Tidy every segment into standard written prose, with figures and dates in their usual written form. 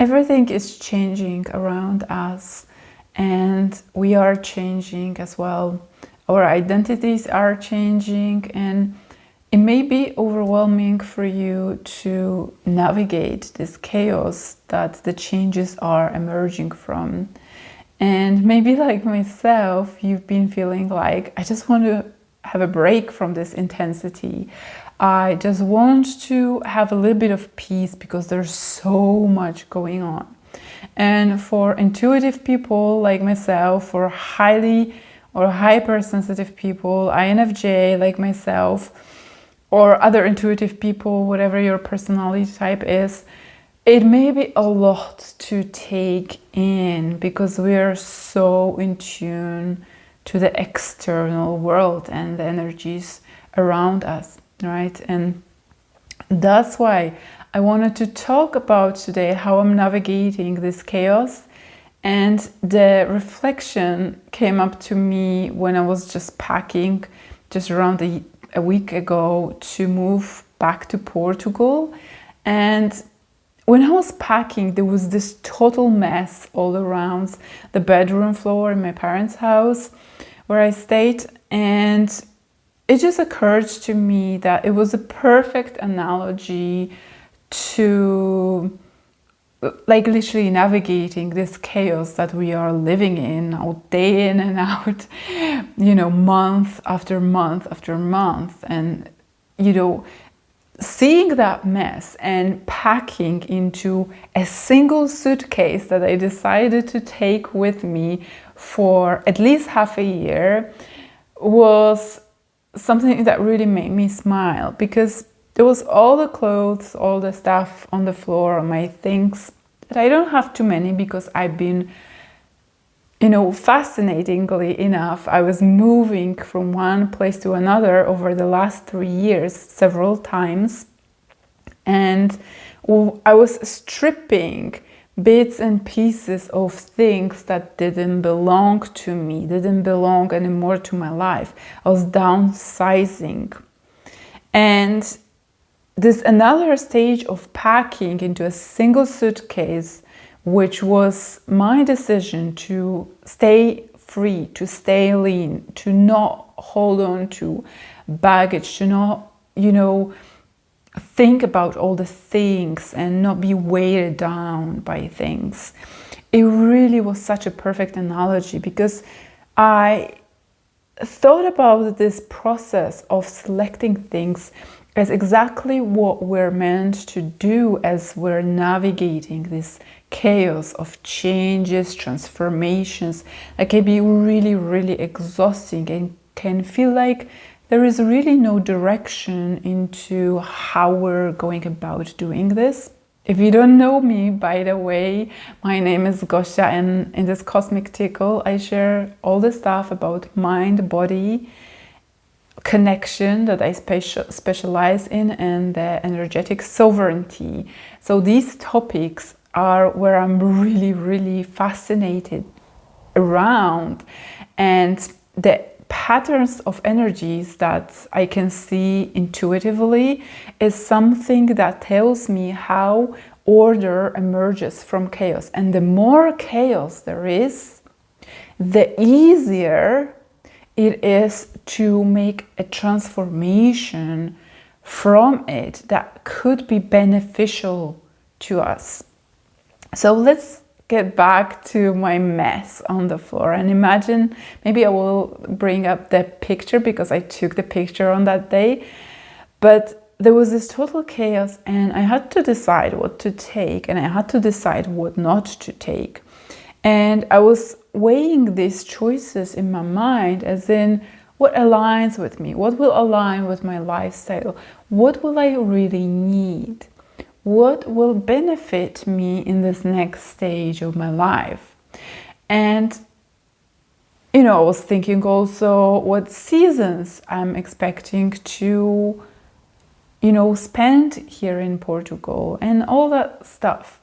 everything is changing around us, and we are changing as well. Our identities are changing, and it may be overwhelming for you to navigate this chaos that the changes are emerging from. And maybe like myself, you've been feeling like, I just want to have a break from this intensity. I just want to have a little bit of peace because there's so much going on. And for intuitive people like myself, for highly or hypersensitive people, INFJ like myself, or other intuitive people, whatever your personality type is, it may be a lot to take in because we are so in tune to the external world and the energies around us, right? And that's why I wanted to talk about today how I'm navigating this chaos. And the reflection came up to me when I was just packing just around a week ago to move back to Portugal. And when I was packing, there was this total mess all around the bedroom floor in my parents' house where I stayed. And it just occurred to me that it was a perfect analogy to like literally navigating this chaos that we are living in, out day in and out, month after month after month. And, seeing that mess and packing into a single suitcase that I decided to take with me for at least half a year was something that really made me smile, because there was all the clothes, all the stuff on the floor, my things that I don't have too many because I've been, fascinatingly enough, I was moving from one place to another over the last 3 years several times. And I was stripping bits and pieces of things that didn't belong to me, didn't belong anymore to my life. I was downsizing. And this another stage of packing into a single suitcase, which was my decision to stay free, to stay lean, to not hold on to baggage, to not, think about all the things and not be weighted down by things. It really was such a perfect analogy, because I thought about this process of selecting things as exactly what we're meant to do as we're navigating this chaos of changes, transformations that can be really, really exhausting and can feel like there is really no direction into how we're going about doing this. If you don't know me, by the way, my name is Gosia, and in this Cosmic Tickle, I share all the stuff about mind, body, connection that I specialize in, and the energetic sovereignty. So these topics are where I'm really, really fascinated around, and the patterns of energies that I can see intuitively is something that tells me how order emerges from chaos. And the more chaos there is, the easier it is to make a transformation from it that could be beneficial to us. So let's get back to my mess on the floor, and imagine, maybe I will bring up the picture because I took the picture on that day, but there was this total chaos, and I had to decide what to take and I had to decide what not to take. And I was weighing these choices in my mind, as in, what aligns with me? What will align with my lifestyle? What will I really need? What will benefit me in this next stage of my life? And, I was thinking also what seasons I'm expecting to, spend here in Portugal and all that stuff.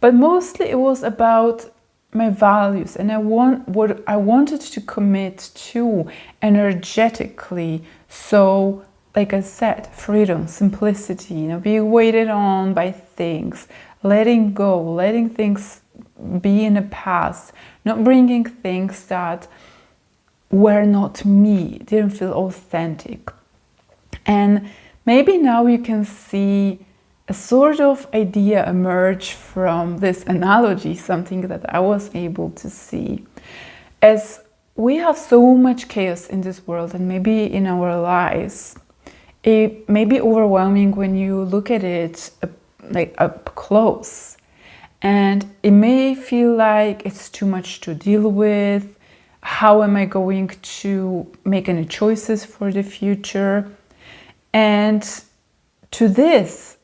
But mostly it was about my values, and what I wanted to commit to energetically, so like I said, freedom, simplicity, being weighted on by things, letting go, letting things be in the past, not bringing things that were not me, didn't feel authentic. And maybe now you can see a sort of idea emerge from this analogy, something that I was able to see. As we have so much chaos in this world and maybe in our lives, it may be overwhelming when you look at it like up close. And it may feel like it's too much to deal with. How am I going to make any choices for the future? And to this,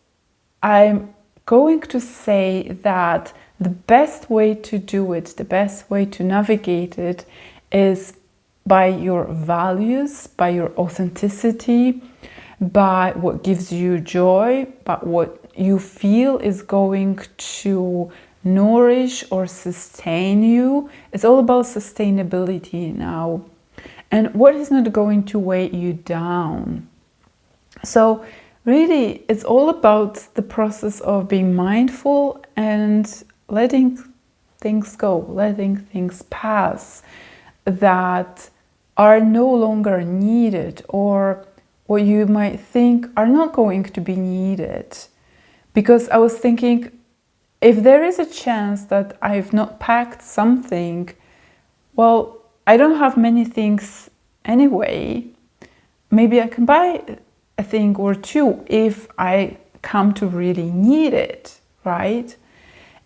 I'm going to say that the best way to do it, the best way to navigate it is by your values, by your authenticity, by what gives you joy, by what you feel is going to nourish or sustain you. It's all about sustainability now, and what is not going to weigh you down. So really, it's all about the process of being mindful and letting things go, letting things pass that are no longer needed, or what you might think are not going to be needed. Because I was thinking, if there is a chance that I've not packed something, well, I don't have many things anyway. Maybe I can buy a thing or two if I come to really need it, right?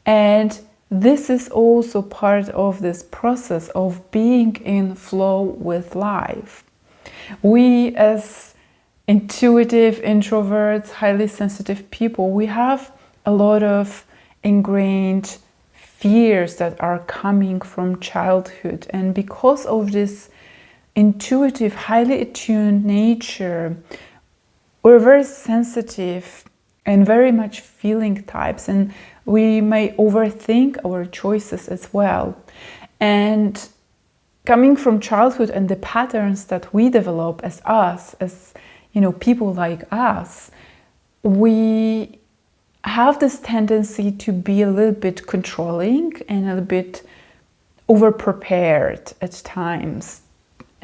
And this is also part of this process of being in flow with life. We, as intuitive introverts, highly sensitive people, we have a lot of ingrained fears that are coming from childhood. And because of this intuitive, highly attuned nature, we're very sensitive and very much feeling types, and we may overthink our choices as well. And coming from childhood and the patterns that we develop as us, as people like us, we have this tendency to be a little bit controlling and a little bit over-prepared at times.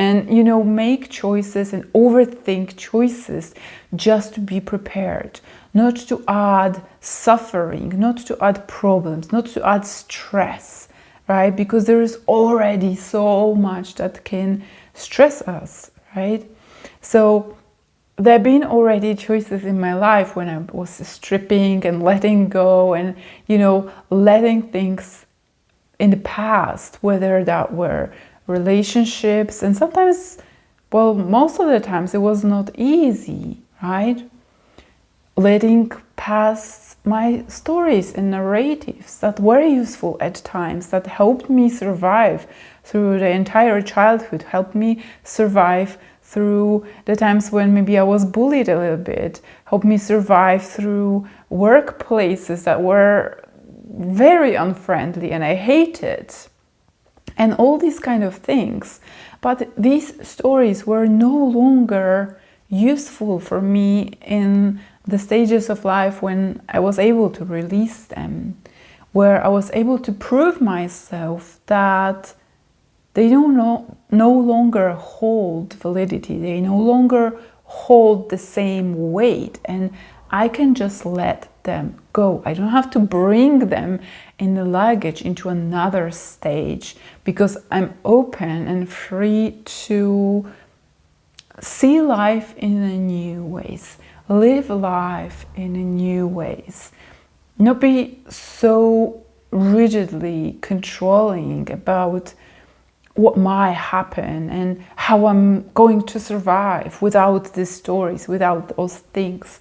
And, make choices and overthink choices just to be prepared, not to add suffering, not to add problems, not to add stress, right? Because there is already so much that can stress us, right? So there have been already choices in my life when I was stripping and letting go and, letting things in the past, whether that were relationships, and sometimes, well, most of the times it was not easy, right? Letting past my stories and narratives that were useful at times, that helped me survive through the entire childhood, helped me survive through the times when maybe I was bullied a little bit, helped me survive through workplaces that were very unfriendly and I hated, and all these kind of things. But these stories were no longer useful for me in the stages of life when I was able to release them, where I was able to prove myself that they no longer hold validity, they no longer hold the same weight, and I can just let them go. I don't have to bring them in the luggage into another stage, because I'm open and free to see life in a new ways, live life in a new ways, not be so rigidly controlling about what might happen and how I'm going to survive without these stories, without those things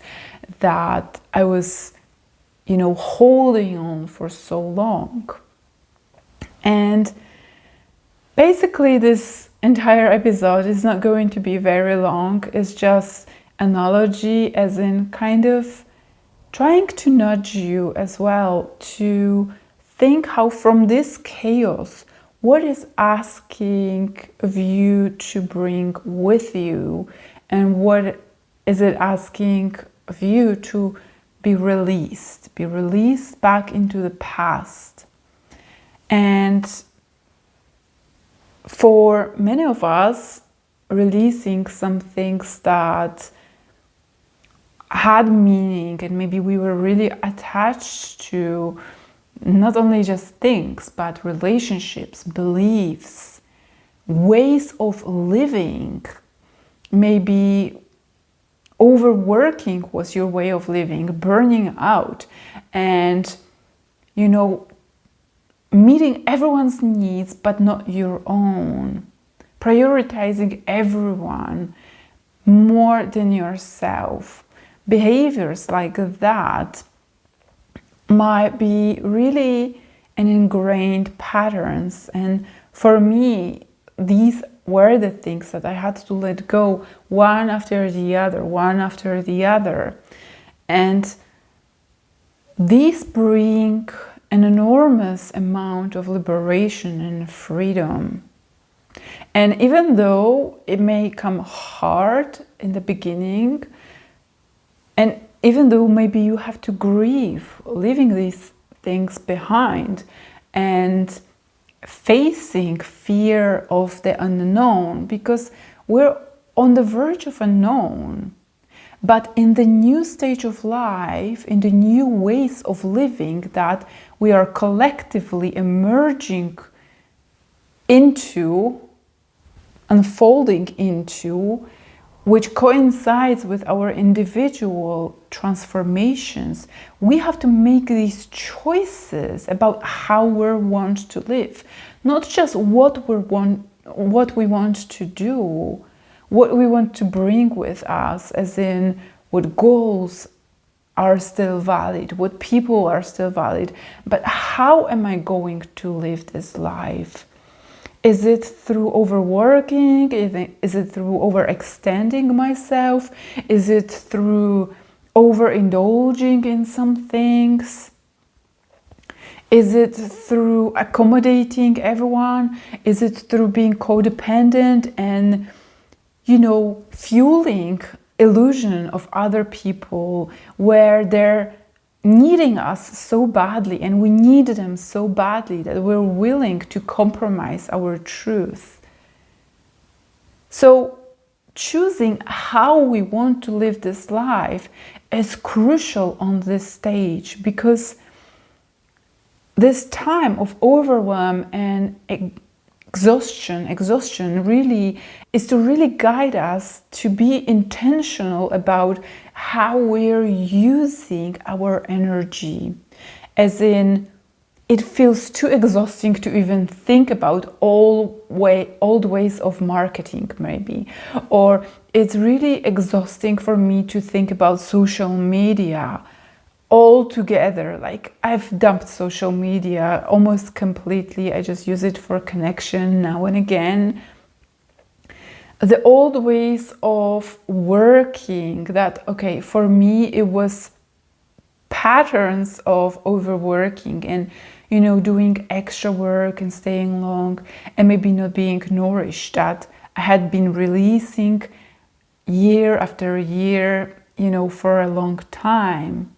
that I was, holding on for so long. And basically this entire episode is not going to be very long. It's just analogy, as in kind of trying to nudge you as well to think how from this chaos, what is asking of you to bring with you, and what is it asking of you to be released back into the past. And for many of us, releasing some things that had meaning, and maybe we were really attached to not only just things, but relationships, beliefs, ways of living. Maybe overworking was your way of living, burning out, and meeting everyone's needs but not your own, prioritizing everyone more than yourself. Behaviors like that might be really an ingrained patterns, and for me, these were the things that I had to let go one after the other. And these bring an enormous amount of liberation and freedom. And even though it may come hard in the beginning, and even though maybe you have to grieve leaving these things behind and facing fear of the unknown, because we're on the verge of unknown. But in the new stage of life, in the new ways of living that we are collectively emerging into, unfolding into, which coincides with our individual transformations, we have to make these choices about how we want to live, not just what we want to do, what we want to bring with us, as in what goals are still valid, what people are still valid, but how am I going to live this life? Is it through overworking? Is it through overextending myself? Is it through overindulging in some things? Is it through accommodating everyone? Is it through being codependent and, fueling illusion of other people where they're needing us so badly and we need them so badly that we're willing to compromise our truth? So choosing how we want to live this life is crucial on this stage, because this time of overwhelm and exhaustion really is to really guide us to be intentional about how we're using our energy. As in, it feels too exhausting to even think about old ways of marketing, maybe. Or it's really exhausting for me to think about social media altogether. Like, I've dumped social media almost completely. I just use it for connection now and again. The old ways of working, that, okay, for me it was patterns of overworking and doing extra work and staying long and maybe not being nourished, that I had been releasing year after year, for a long time.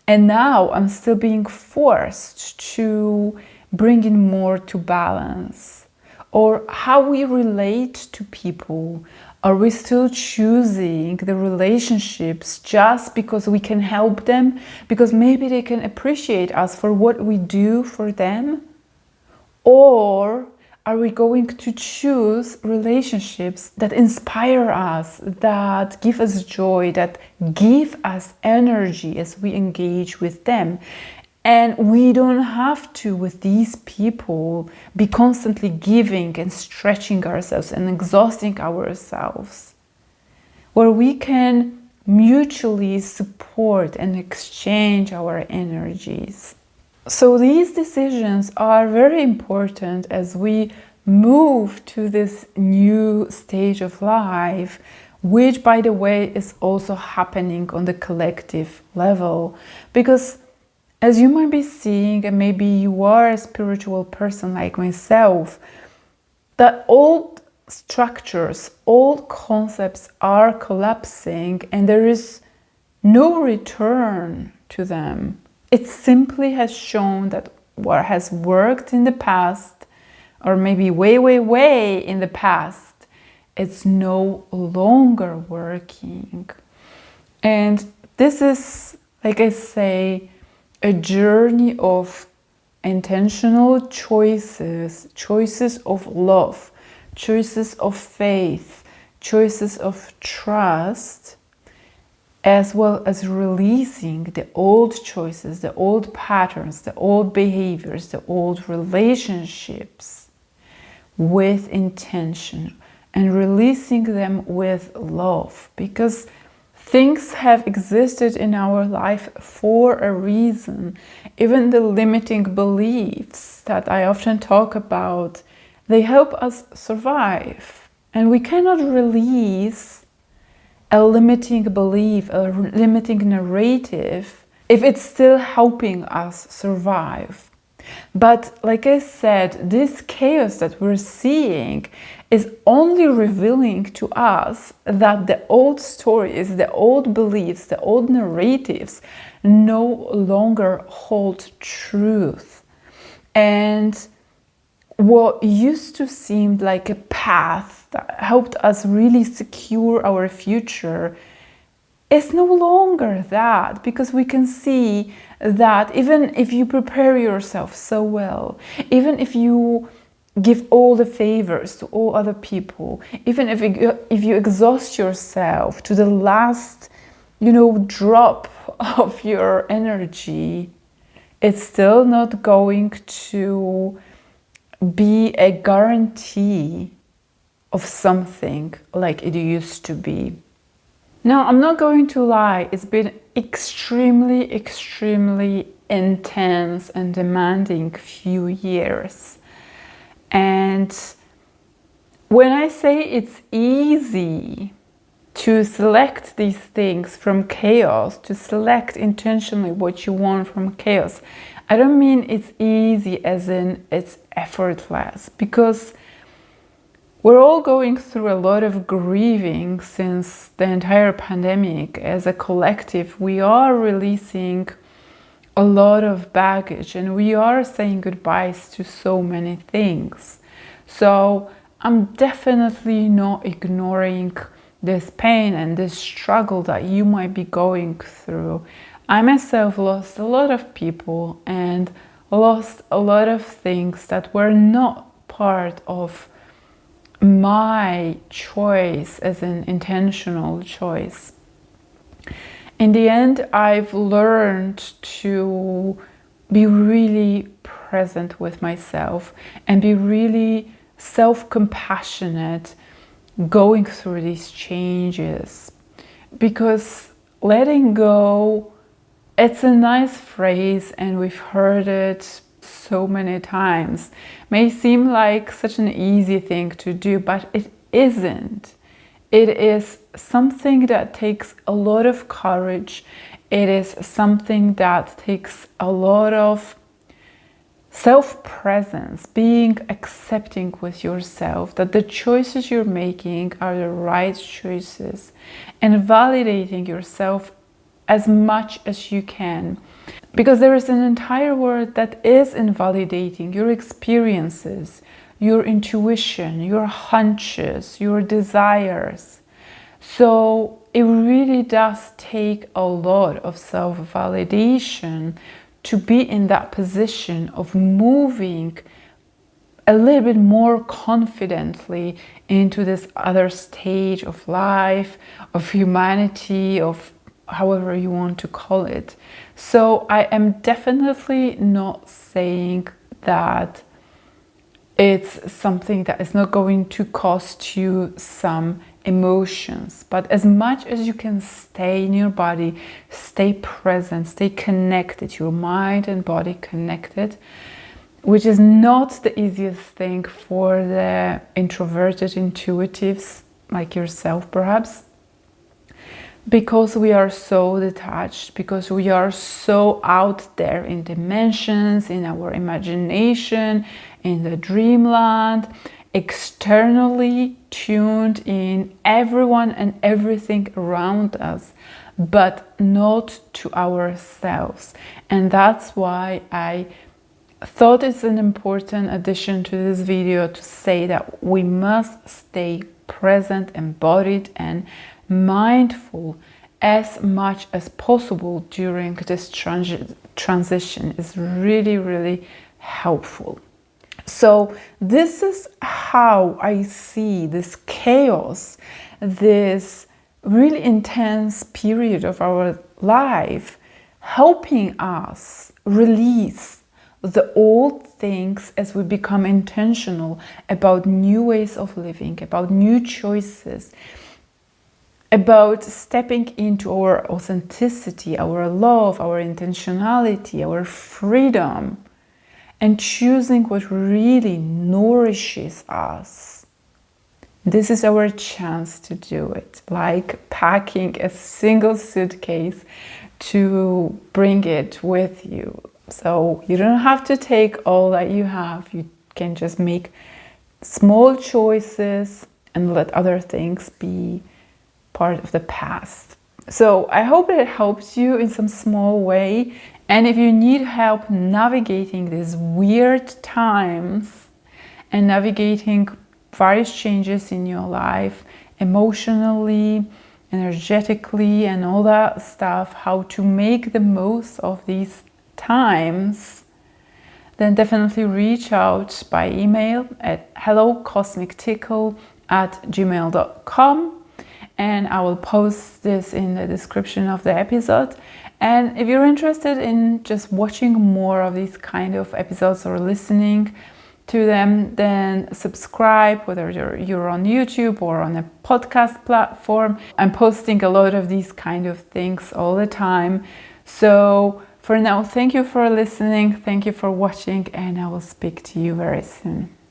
And now I'm still being forced to bring in more to balance. Or how we relate to people. Are we still choosing the relationships just because we can help them? Because maybe they can appreciate us for what we do for them? Or are we going to choose relationships that inspire us, that give us joy, that give us energy as we engage with them? And we don't have to, with these people, be constantly giving and stretching ourselves and exhausting ourselves, where we can mutually support and exchange our energies. So these decisions are very important as we move to this new stage of life, which, by the way, is also happening on the collective level. Because as you might be seeing, and maybe you are a spiritual person like myself, that old structures, old concepts are collapsing and there is no return to them. It simply has shown that what has worked in the past, or maybe way, way, way in the past, it's no longer working. And this is, like I say, a journey of intentional choices, choices of love, choices of faith, choices of trust, as well as releasing the old choices, the old patterns, the old behaviors, the old relationships with intention, and releasing them with love, because things have existed in our life for a reason. Even the limiting beliefs that I often talk about, they help us survive. And we cannot release a limiting belief, a limiting narrative, if it's still helping us survive. But like I said, this chaos that we're seeing is only revealing to us that the old stories, the old beliefs, the old narratives no longer hold truth. And what used to seem like a path that helped us really secure our future is no longer that, because we can see that even if you prepare yourself so well, even if you give all the favors to all other people, even if you exhaust yourself to the last, drop of your energy, it's still not going to be a guarantee of something like it used to be. Now, I'm not going to lie, it's been extremely, extremely intense and demanding few years. And when I say it's easy to select these things from chaos, to select intentionally what you want from chaos, I don't mean it's easy as in it's effortless, because we're all going through a lot of grieving since the entire pandemic. As a collective, we are releasing a lot of baggage and we are saying goodbyes to so many things. So I'm definitely not ignoring this pain and this struggle that you might be going through. I myself lost a lot of people and lost a lot of things that were not part of my choice, as an intentional choice. In the end, I've learned to be really present with myself and be really self-compassionate going through these changes, because letting go, it's a nice phrase and we've heard it so many times, may seem like such an easy thing to do, but it isn't. It is something that takes a lot of courage. It is something that takes a lot of self-presence, being accepting with yourself that the choices you're making are the right choices, and validating yourself as much as you can. Because there is an entire world that is invalidating your experiences, your intuition, your hunches, your desires. So it really does take a lot of self-validation to be in that position of moving a little bit more confidently into this other stage of life, of humanity, of however you want to call it. So I am definitely not saying that it's something that is not going to cost you some emotions, but as much as you can stay in your body, stay present, stay connected, your mind and body connected, which is not the easiest thing for the introverted intuitives like yourself perhaps, because we are so detached, because we are so out there in dimensions, in our imagination, in the dreamland, externally tuned in everyone and everything around us, but not to ourselves. And that's why I thought it's an important addition to this video to say that we must stay present, embodied, and mindful as much as possible during this transition. Is really, really helpful. So this is how I see this chaos, this really intense period of our life, helping us release the old things as we become intentional about new ways of living, about new choices, about stepping into our authenticity, our love, our intentionality, our freedom, and choosing what really nourishes us. This is our chance to do it, like packing a single suitcase to bring it with you. So you don't have to take all that you have. You can just make small choices and let other things be part of the past. So I hope it helps you in some small way. And if you need help navigating these weird times and navigating various changes in your life, emotionally, energetically, and all that stuff, how to make the most of these times, then definitely reach out by email at hellocosmictickle@gmail.com, and I will post this in the description of the episode. And if you're interested in just watching more of these kind of episodes or listening to them, then subscribe, whether you're on YouTube or on a podcast platform. I'm posting a lot of these kind of things all the time. So for now, thank you for listening, thank you for watching, and I will speak to you very soon.